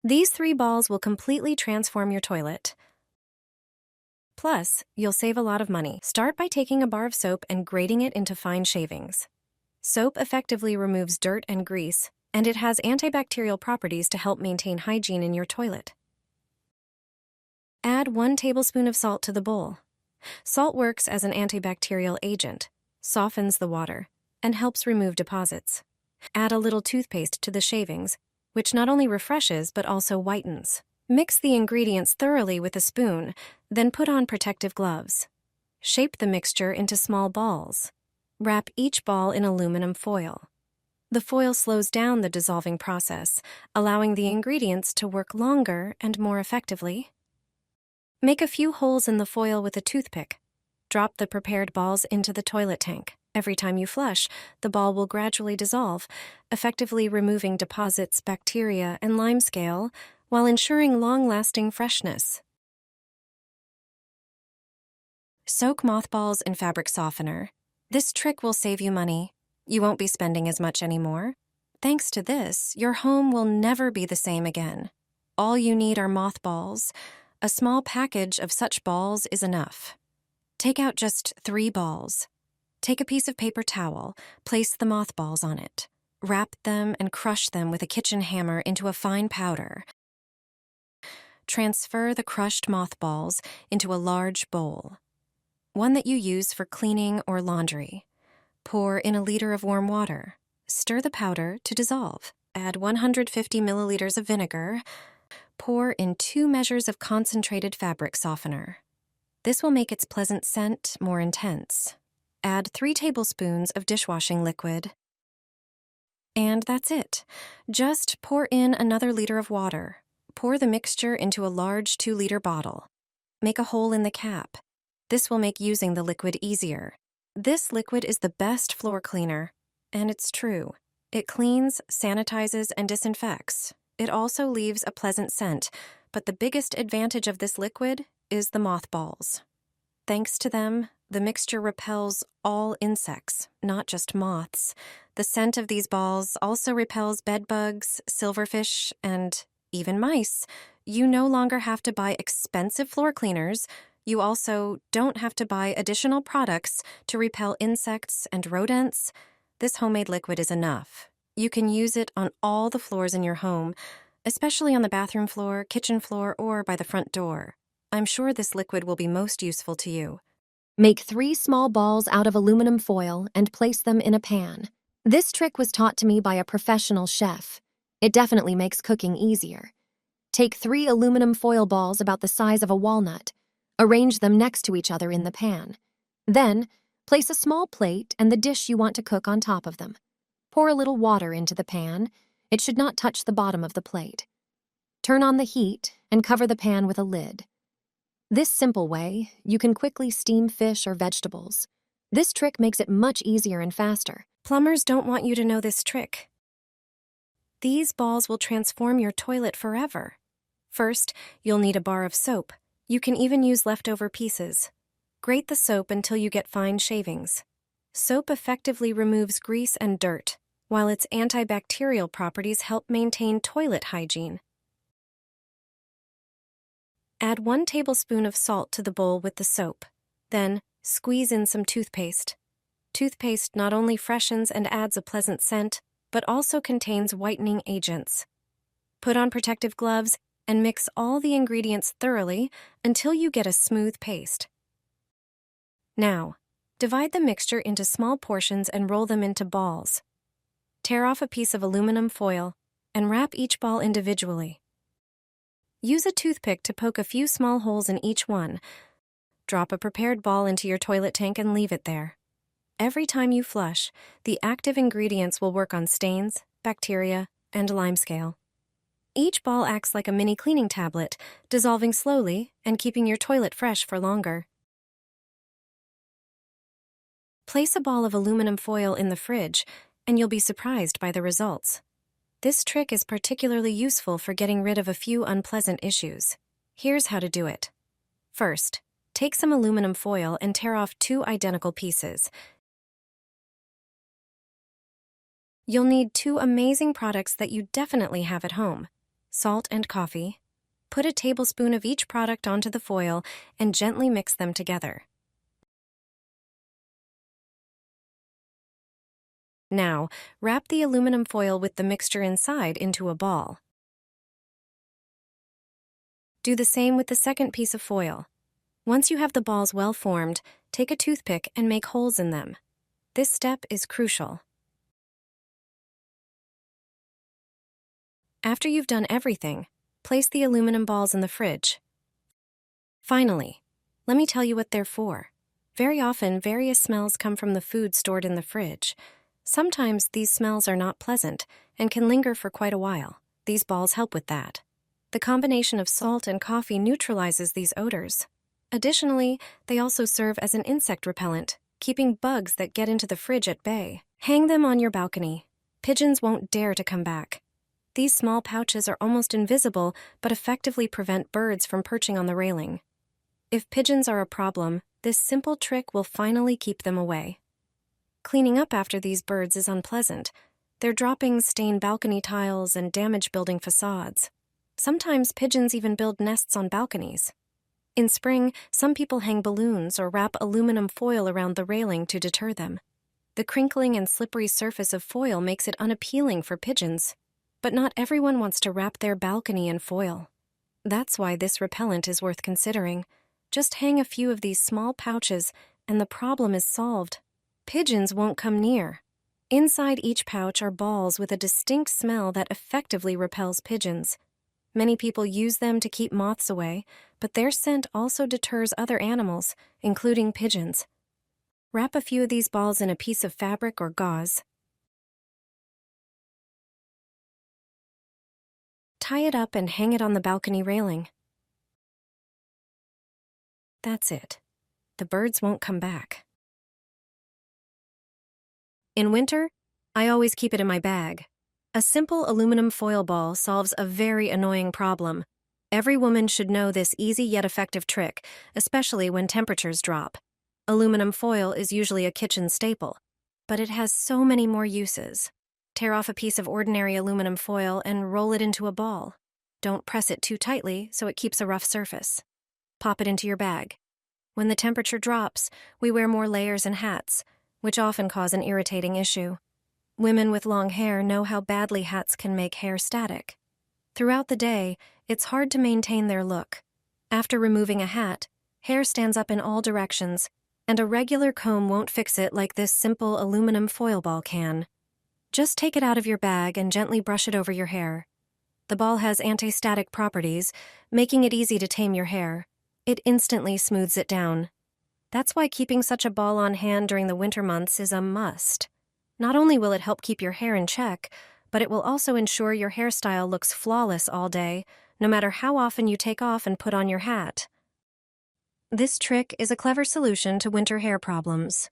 These 3 balls will completely transform your toilet. Plus, you'll save a lot of money. Start by taking a bar of soap and grating it into fine shavings. Soap effectively removes dirt and grease, and it has antibacterial properties to help maintain hygiene in your toilet. Add 1 tablespoon of salt to the bowl. Salt works as an antibacterial agent, softens the water, and helps remove deposits. Add a little toothpaste to the shavings, which not only refreshes but also whitens. Mix the ingredients thoroughly with a spoon, then put on protective gloves. Shape the mixture into small balls. Wrap each ball in aluminum foil. The foil slows down the dissolving process, allowing the ingredients to work longer and more effectively. Make a few holes in the foil with a toothpick. Drop the prepared balls into the toilet tank. Every time you flush, the ball will gradually dissolve, effectively removing deposits, bacteria, and limescale, while ensuring long-lasting freshness. Soak mothballs in fabric softener. This trick will save you money. You won't be spending as much anymore. Thanks to this, your home will never be the same again. All you need are mothballs. A small package of such balls is enough. Take out just 3 balls. Take a piece of paper towel, place the mothballs on it. Wrap them and crush them with a kitchen hammer into a fine powder. Transfer the crushed mothballs into a large bowl, one that you use for cleaning or laundry. Pour in a liter of warm water. Stir the powder to dissolve. Add 150 milliliters of vinegar. Pour in 2 measures of concentrated fabric softener. This will make its pleasant scent more intense. Add 3 tablespoons of dishwashing liquid. And that's it. Just pour in another liter of water. Pour the mixture into a large 2-liter bottle. Make a hole in the cap. This will make using the liquid easier. This liquid is the best floor cleaner, and it's true. It cleans, sanitizes, and disinfects. It also leaves a pleasant scent, but the biggest advantage of this liquid is the mothballs. Thanks to them, the mixture repels all insects, not just moths. The scent of these balls also repels bedbugs, silverfish, and even mice. You no longer have to buy expensive floor cleaners. You also don't have to buy additional products to repel insects and rodents. This homemade liquid is enough. You can use it on all the floors in your home, especially on the bathroom floor, kitchen floor, or by the front door. I'm sure this liquid will be most useful to you. Make 3 small balls out of aluminum foil and place them in a pan. This trick was taught to me by a professional chef. It definitely makes cooking easier. Take 3 aluminum foil balls about the size of a walnut. Arrange them next to each other in the pan. Then, place a small plate and the dish you want to cook on top of them. Pour a little water into the pan. It should not touch the bottom of the plate. Turn on the heat and cover the pan with a lid. This simple way, you can quickly steam fish or vegetables. This trick makes it much easier and faster. Plumbers don't want you to know this trick. These balls will transform your toilet forever. First, you'll need a bar of soap. You can even use leftover pieces. Grate the soap until you get fine shavings. Soap effectively removes grease and dirt, while its antibacterial properties help maintain toilet hygiene. Add 1 tablespoon of salt to the bowl with the soap. Then, squeeze in some toothpaste. Toothpaste not only freshens and adds a pleasant scent, but also contains whitening agents. Put on protective gloves and mix all the ingredients thoroughly until you get a smooth paste. Now, divide the mixture into small portions and roll them into balls. Tear off a piece of aluminum foil and wrap each ball individually. Use a toothpick to poke a few small holes in each one. Drop a prepared ball into your toilet tank and leave it there. Every time you flush, the active ingredients will work on stains, bacteria, and limescale. Each ball acts like a mini cleaning tablet, dissolving slowly and keeping your toilet fresh for longer. Place a ball of aluminum foil in the fridge, and you'll be surprised by the results. This trick is particularly useful for getting rid of a few unpleasant issues. Here's how to do it. First, take some aluminum foil and tear off 2 identical pieces. You'll need 2 amazing products that you definitely have at home: salt, and coffee. Put a tablespoon of each product onto the foil and gently mix them together. Now, wrap the aluminum foil with the mixture inside into a ball. Do the same with the second piece of foil. Once you have the balls well formed, take a toothpick and make holes in them. This step is crucial. After you've done everything, place the aluminum balls in the fridge. Finally, let me tell you what they're for. Very often, various smells come from the food stored in the fridge. Sometimes these smells are not pleasant and can linger for quite a while. These balls help with that. The combination of salt and coffee neutralizes these odors. Additionally, they also serve as an insect repellent, keeping bugs that get into the fridge at bay. Hang them on your balcony. Pigeons won't dare to come back. These small pouches are almost invisible but effectively prevent birds from perching on the railing. If pigeons are a problem, this simple trick will finally keep them away. Cleaning up after these birds is unpleasant. Their droppings stain balcony tiles and damage building facades. Sometimes pigeons even build nests on balconies. In spring, some people hang balloons or wrap aluminum foil around the railing to deter them. The crinkling and slippery surface of foil makes it unappealing for pigeons. But not everyone wants to wrap their balcony in foil. That's why this repellent is worth considering. Just hang a few of these small pouches and the problem is solved. Pigeons won't come near. Inside each pouch are balls with a distinct smell that effectively repels pigeons. Many people use them to keep moths away, but their scent also deters other animals, including pigeons. Wrap a few of these balls in a piece of fabric or gauze. Tie it up and hang it on the balcony railing. That's it. The birds won't come back. In winter, I always keep it in my bag. A simple aluminum foil ball solves a very annoying problem. Every woman should know this easy yet effective trick, especially when temperatures drop. Aluminum foil is usually a kitchen staple, but it has so many more uses. Tear off a piece of ordinary aluminum foil and roll it into a ball. Don't press it too tightly so it keeps a rough surface. Pop it into your bag. When the temperature drops, we wear more layers and hats, which often cause an irritating issue. Women with long hair know how badly hats can make hair static. Throughout the day, it's hard to maintain their look. After removing a hat, hair stands up in all directions, and a regular comb won't fix it like this simple aluminum foil ball can. Just take it out of your bag and gently brush it over your hair. The ball has anti-static properties, making it easy to tame your hair. It instantly smooths it down. That's why keeping such a ball on hand during the winter months is a must. Not only will it help keep your hair in check, but it will also ensure your hairstyle looks flawless all day, no matter how often you take off and put on your hat. This trick is a clever solution to winter hair problems.